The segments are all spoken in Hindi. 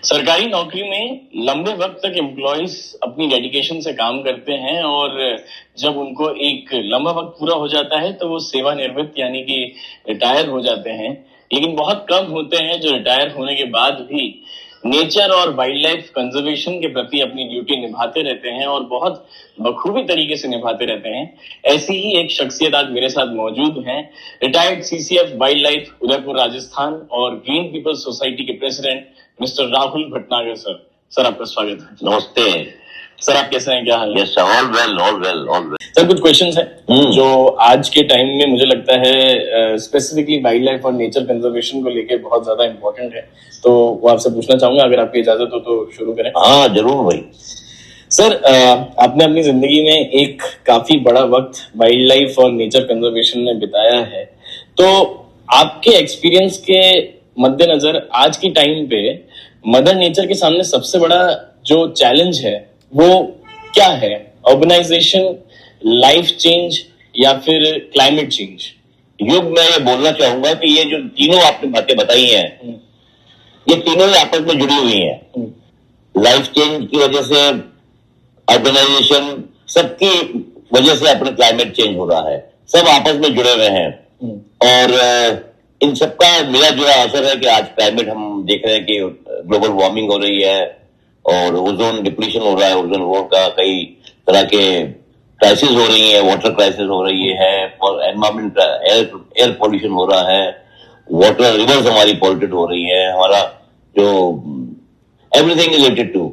सरकारी नौकरी में लंबे वक्त तक एम्प्लॉयज अपनी डेडिकेशन से काम करते हैं और जब उनको एक लंबा वक्त पूरा हो जाता है तो वो सेवानिवृत्त यानी कि रिटायर हो जाते हैं। लेकिन बहुत कम होते हैं जो रिटायर होने के बाद भी नेचर और वाइल्ड लाइफ कंजर्वेशन के प्रति अपनी ड्यूटी निभाते रहते हैं और बहुत बखूबी तरीके से निभाते रहते हैं। ऐसी ही एक शख्सियत आज मेरे साथ मौजूद हैं, retired CCF wild life Udaipur Rajasthan और ग्रीन पीपल्स सोसाइटी के president mister Rahul Bhatnagar sir. Sir आपका स्वागत है। नमस्ते सर, आप कैसे हैं, क्या हाल है? Yes all well all well all well. Sir कुछ क्वेश्चंस हैं जो आज के टाइम में मुझे लगता है स्पेसिफिकली वाइल्ड लाइफ और नेचर कंजर्वेशन को लेकर बहुत ज्यादा इंपॉर्टेंट है, तो वो आपसे पूछना चाहूंगा, अगर आपकी इजाजत हो तो शुरू करें। हाँ जरूर भाई। सर आपने अपनी जिंदगी में एक काफी बड़ा वक्त वाइल्ड लाइफ और नेचर कंजर्वेशन में बिताया है, तो आपके एक्सपीरियंस के मद्देनजर आज की टाइम पे मदर नेचर के सामने सबसे बड़ा जो चैलेंज है वो क्या है? अर्बनाइजेशन, लाइफ चेंज या फिर क्लाइमेट चेंज? युग मैं ये बोलना चाहूंगा कि ये जो तीनों आपने बातें बताई हैं ये तीनों ही आपस में जुड़ी हुई हैं। लाइफ चेंज की वजह से अर्बनाइजेशन, सबकी वजह से अपना क्लाइमेट चेंज हो रहा है, सब आपस में जुड़े हुए हैं। और इन सबका मेरा जो असर है कि आज क्लाइमेट हम देख रहे हैं कि ग्लोबल वार्मिंग हो रही है और ओजोन डिप्लीशन हो रहा है, ओजोन होल का कई तरह के क्राइसिस हो रही है, वाटर क्राइसिस हो रही है, एनवायरमेंट एयर पोल्यूशन हो रहा है, वाटर रिवर्स हमारी पॉल्यूटेड हो रही है, हमारा जो एवरीथिंग रिलेटेड टू।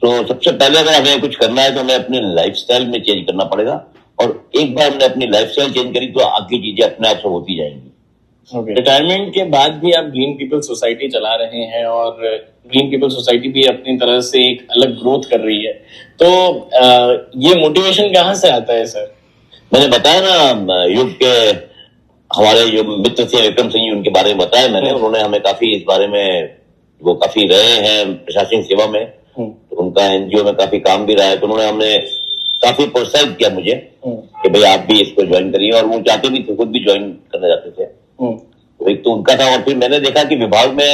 तो सबसे पहले अगर हमें कुछ करना है तो हमें अपने लाइफस्टाइल में चेंज करना पड़ेगा, और एक बार हमने अपनी लाइफस्टाइल चेंज करी तो आगे चीजें अपने आप से होती जाएंगी। रिटायरमेंट के बाद भी आप ग्रीन पीपल सोसाइटी चला रहे हैं और ग्रीन पीपल सोसाइटी भी अपनी तरह से एक अलग ग्रोथ कर रही है, तो ये मोटिवेशन कहाँ से आता है सर? मैंने बताया ना, युग के हमारे जो मित्र थे विक्रम सिंह जी, उनके बारे में बताया मैंने। उन्होंने हमें काफी इस बारे में, वो काफी रहे हैं प्रशासनिक सेवा में, तो उनका एनजीओ में काफी काम भी रहा है, तो उन्होंने हमने काफी प्रोत्साहित किया मुझे कि भाई आप भी इसको ज्वाइन करिए, और वो चाहते भी थे, खुद भी ज्वाइन करना चाहते थे। तो एक तो उनका था, और फिर मैंने देखा कि विभाग में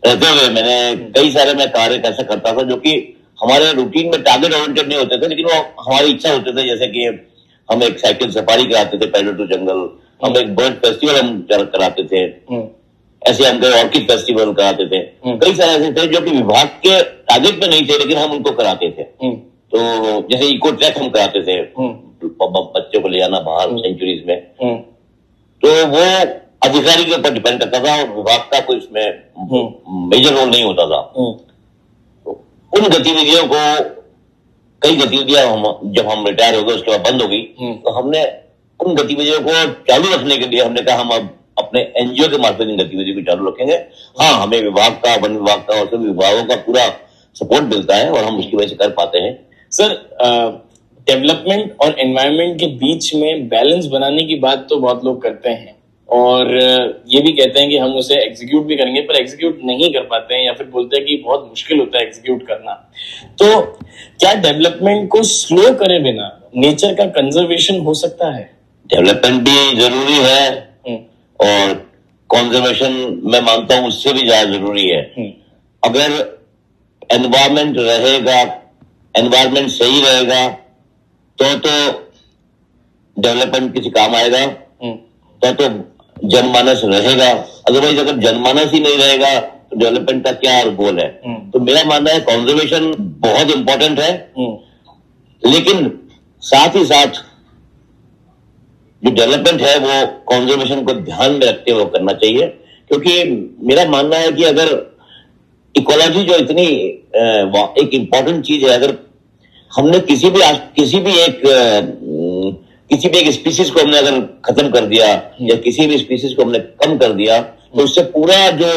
रहते हुए मैंने कई सारे मैं कार्य कैसे करता था जो कि हमारे रूटीन में टारगेट ओरिएंटेड नहीं होते थे, लेकिन वो हमारी इच्छा होते थे। जैसे कि हम एक साइकिल सफारी कराते थे पैदल टू जंगल, हम एक बर्ड फेस्टिवल हम कराते थे, ऐसे हम कई ऑर्किड फेस्टिवल कराते थे। कई सारे ऐसे थे जो कि विभाग के टारगेट में नहीं थे, लेकिन हम उनको कराते थे। तो जैसे इको ट्रैक हम कराते थे, बच्चों को ले जाना बाहर सेंचुरीज में, तो वो अधिकारी के ऊपर डिपेंड करता था और विभाग का कोई इसमें मेजर रोल नहीं होता था। तो उन गतिविधियों को, कई गतिविधियां जब हम रिटायर हो गए उसके बाद बंद हो गई, तो हमने उन गतिविधियों को चालू रखने के लिए हमने कहा हम अब अपने एनजीओ के मार्फत इन गतिविधियों को चालू रखेंगे। हाँ, हमें विभाग का, वन विभाग का और सभी विभागों का पूरा सपोर्ट मिलता है और हम उसकी वजह से कर पाते हैं। सर डेवलपमेंट और एनवायरनमेंट के बीच में बैलेंस बनाने की बात तो बहुत लोग करते हैं और ये भी कहते हैं कि हम उसे एग्जीक्यूट भी करेंगे, पर एग्जीक्यूट नहीं कर पाते हैं या फिर बोलते हैं कि बहुत मुश्किल होता है एग्जीक्यूट करना। तो क्या डेवलपमेंट को स्लो करे बिना नेचर का कंजर्वेशन हो सकता है? डेवलपमेंट भी जरूरी है और कंजर्वेशन मैं मानता हूं उससे भी ज्यादा जरूरी है। अगर एनवायरमेंट रहेगा, एनवायरमेंट सही रहेगा तो डेवलपमेंट किसी काम आएगा, तो जनमानस रहेगा। अदरवाइज अगर जनमानस ही नहीं रहेगा तो डेवलपमेंट का क्या गोल है? तो मेरा मानना है कंजर्वेशन बहुत इंपॉर्टेंट है, लेकिन साथ ही साथ जो डेवलपमेंट है वो कंजर्वेशन को ध्यान में रखते हुए करना चाहिए, क्योंकि मेरा मानना है कि अगर इकोलॉजी जो इतनी एक इंपॉर्टेंट चीज है, अगर हमने किसी भी एक स्पीसीज को हमने अगर खत्म कर दिया या किसी भी स्पीसीज को हमने कम कर दिया तो उससे पूरा जो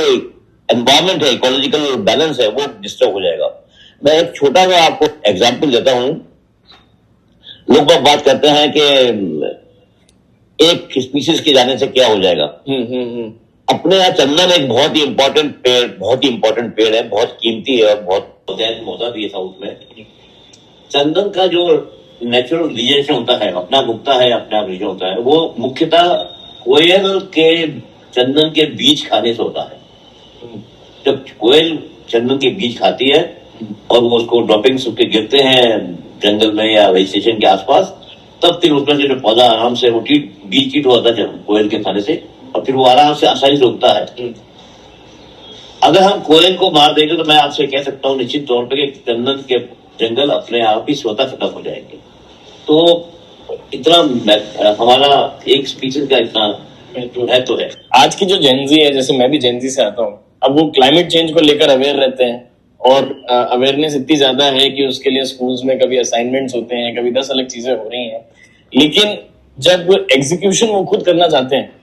एनवायरमेंट है, इकोलॉजिकल बैलेंस है, वो डिस्टर्ब हो जाएगा। मैं एक छोटा सा आपको एग्जांपल देता हूं। लोग बात करते हैं कि एक स्पीसीज के जाने से क्या हो जाएगा। अपने यहाँ चंदन एक बहुत ही इंपॉर्टेंट पेड़ है, बहुत कीमती है और बहुत होता भी है साउथ में। चंदन का जो नेचुरल रीजन होता है, अपना उगता है, अपना रीजन होता है, वो मुख्यतः कोयल के चंदन के बीज खाने से होता है। जब कोयल चंदन के बीज खाती है और वो उसको ड्रॉपिंग्स उसके गिरते हैं जंगल में या वेजिटेशन के आसपास, तब फिर उसमें से जो पौधा आराम से वो बीज कीट होता है कोयल के खाने से, और फिर वो आराम से आसानी से उगता है। अगर हम कोयल को मार देंगे तो मैं आपसे कह सकता हूँ निश्चित तौर पर कि चंदन के जंगल अपने आप ही स्वतः खत्म हो जाएंगे। तो इतना हमारा एक स्पीशीज का इतना महत्व है। आज की जो जेनजी है, जैसे मैं भी जेनजी से आता हूँ, अब वो क्लाइमेट चेंज को लेकर अवेयर रहते हैं और अवेयरनेस इतनी ज्यादा है कि उसके लिए स्कूल्स में कभी असाइनमेंट्स होते हैं, कभी 10 अलग चीजें हो रही हैं, लेकिन जब एग्जीक्यूशन वो खुद करना चाहते हैं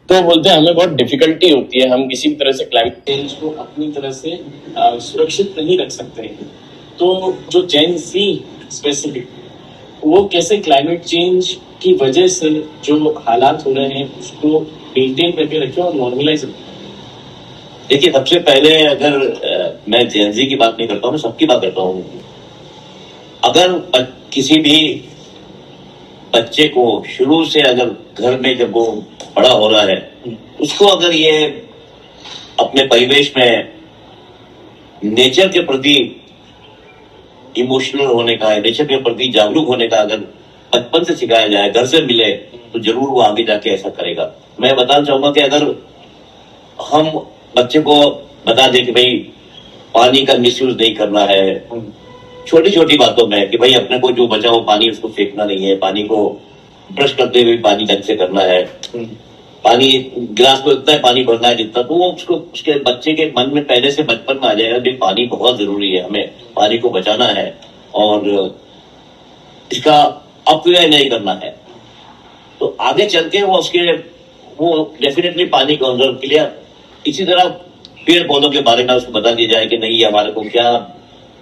तो बोलते हैं हमें बहुत डिफिकल्टी होती है, हम किसी भी तरह से क्लाइमेट चेंज को अपनी तरह से सुरक्षित नहीं रख सकते हैं। तो जो जेन ज़ी स्पेसिफिक, वो कैसे क्लाइमेट चेंज की वजह से जो हालात हो रहे हैं उसको मेंटेन करके रखें और नॉर्मलाइज रखें। देखिए, सबसे पहले अगर मैं जेन ज़ी की बात नहीं करता हूँ, मैं सबकी बात करता हूँ। अगर किसी भी बच्चे को शुरू से अगर घर में जब वो बड़ा हो रहा है, उसको अगर ये अपने परिवेश में नेचर के प्रति इमोशनल होने का है, नेचर के प्रति जागरूक होने का अगर बचपन से सिखाया जाए, घर से मिले, तो जरूर वो आगे जाके ऐसा करेगा। मैं बताना चाहूंगा कि अगर हम बच्चे को बता दें कि भाई पानी का मिसयूज नहीं करना है, छोटी छोटी बातों में कि भाई अपने को जो बचा हो पानी उसको फेंकना नहीं है, पानी को ब्रश करते हुए पानी ढंग से करना है, पानी गिलास में उतना ही पानी भरना है जितना, तो वो उसको उसके बच्चे के मन में पहले से बचपन में आ जाएगा कि पानी बहुत जरूरी है, हमें पानी को बचाना है और इसका अपव्यय नहीं करना है। तो आगे चल के वो डेफिनेटली पानी कंजर्व के लिए, इसी तरह पेड़ पौधों के बारे में उसको बता दिया जाए कि नहीं हमारे को क्या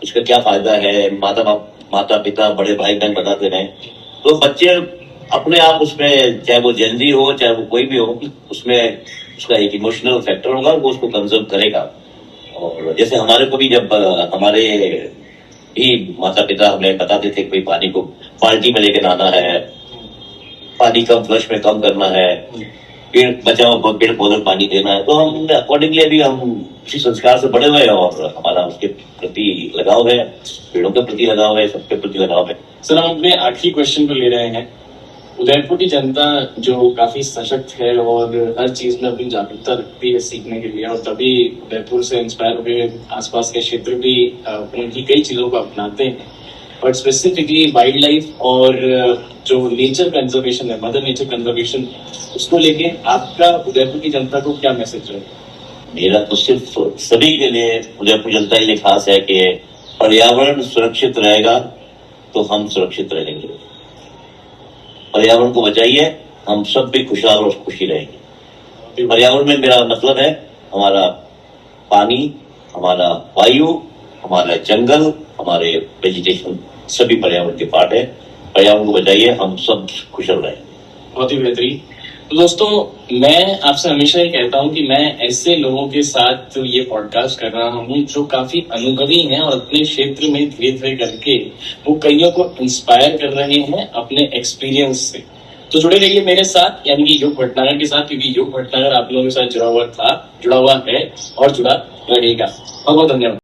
इसका क्या फायदा है, माता पिता बड़े भाई बहन बताते रहे, तो बच्चे अपने आप उसमें, चाहे वो जेन ज़ी हो चाहे वो कोई भी हो, उसमें उसका एक इमोशनल फैक्टर होगा, वो उसको कंजर्व करेगा। और जैसे हमारे को भी जब हमारे ही माता पिता हमें बताते थे कि पानी को बाल्टी में लेके नहाना है, पानी कम फ्लश में कम करना है, पेड़ पौधे पानी देना है, तो हम अकॉर्डिंगली अभी हम उसी संस्कार से बड़े हुए और हमारा उसके प्रति लगाव है, पेड़ों के प्रति लगाव है, सबके प्रति लगाव है। सर, हम अपने आखिरी क्वेश्चन को ले रहे हैं। उदयपुर की जनता जो काफी सशक्त है और हर चीज में अपनी जागरूकता रखती है सीखने के लिए, और तभी उदयपुर से इंस्पायर हुए आसपास के क्षेत्र भी उनकी कई चीजों को अपनाते हैं, बट स्पेसिफिकली वाइल्ड लाइफ और जो नेचर कंजर्वेशन है, मदर नेचर कंजर्वेशन, उसको लेके आपका उदयपुर की जनता को क्या मैसेज है? मेरा तो सिर्फ सभी के लिए, उदयपुर जनता के लिए खास है कि पर्यावरण सुरक्षित रहेगा तो हम सुरक्षित रहेंगे। पर्यावरण को बचाइए, हम सब भी खुशहाल और खुशी रहेंगे। पर्यावरण में मेरा मतलब है हमारा पानी, हमारा वायु, हमारा जंगल, हमारे वेजिटेशन, सभी पर्यावरण के पार्ट है। पर्यावरण को बचाइए, हम सब कुशल रहेंगे। बहुत ही बेहतरीन। तो दोस्तों, मैं आपसे हमेशा ये कहता हूँ कि मैं ऐसे लोगों के साथ ये पॉडकास्ट कर रहा हूँ जो काफी अनुभवी हैं और अपने क्षेत्र में धीरे धीरे करके वो कईयों को इंस्पायर कर रहे हैं अपने एक्सपीरियंस से। तो जुड़े रहिए मेरे साथ, यानी कि योग भटनागर के साथ, क्योंकि योग भटनागर आप लोगों के साथ जुड़ा हुआ है और जुड़ा रहेगा। बहुत बहुत धन्यवाद।